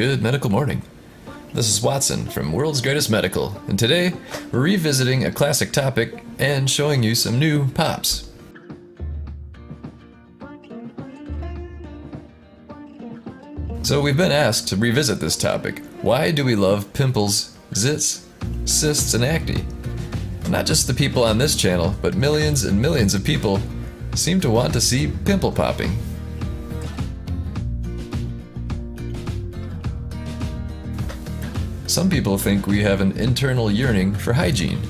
Good medical morning. This is Watson from World's Greatest Medical, and today we're revisiting a classic topic and showing you some new pops. So we've been asked to revisit this topic. Why do we love pimples, zits, cysts, and acne? Not just the people on this channel, but millions and millions of people seem to want to see pimple popping. Some people think we have an internal yearning for hygiene,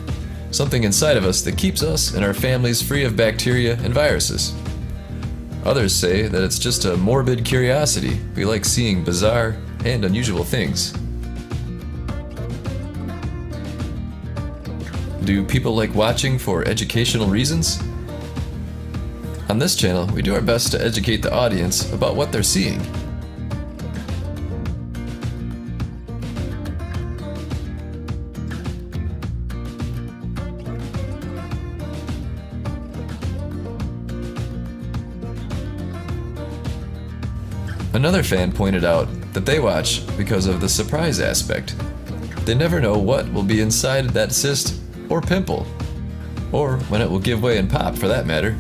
something inside of us that keeps us and our families free of bacteria and viruses. Others say that it's just a morbid curiosity. We like seeing bizarre and unusual things. Do people like watching for educational reasons? On this channel, we do our best to educate the audience about what they're seeing. Another fan pointed out that they watch because of the surprise aspect. They never know what will be inside that cyst or pimple, or when it will give way and pop for that matter.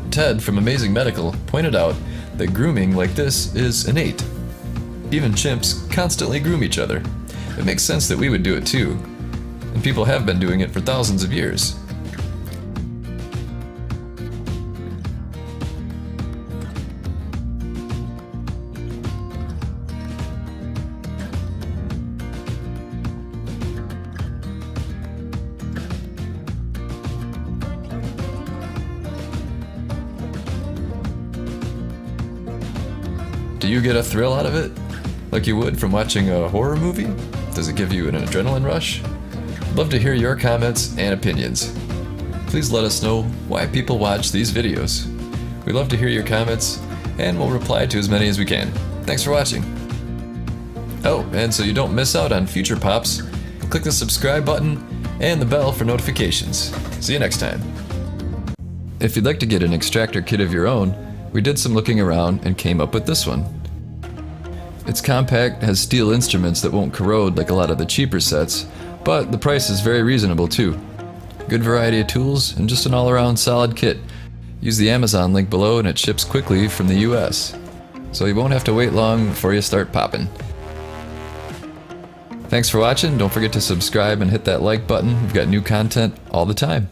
Ted from Amazing Medical pointed out that grooming like this is innate. Even chimps constantly groom each other. It makes sense that we would do it too. And people have been doing it for thousands of years. Do you get a thrill out of it? Like you would from watching a horror movie? Does it give you an adrenaline rush? Love to hear your comments and opinions. Please let us know why people watch these videos. We love to hear your comments, and we'll reply to as many as we can. Thanks for watching. Oh, and so you don't miss out on future pops, click the subscribe button and the bell for notifications. See you next time. If you'd like to get an extractor kit of your own, we did some looking around and came up with this one. It's compact, has steel instruments that won't corrode like a lot of the cheaper sets, but the price is very reasonable too. Good variety of tools and just an all-around solid kit. Use the Amazon link below and it ships quickly from the US. So you won't have to wait long before you start popping. Thanks for watching. Don't forget to subscribe and hit that like button. We've got new content all the time.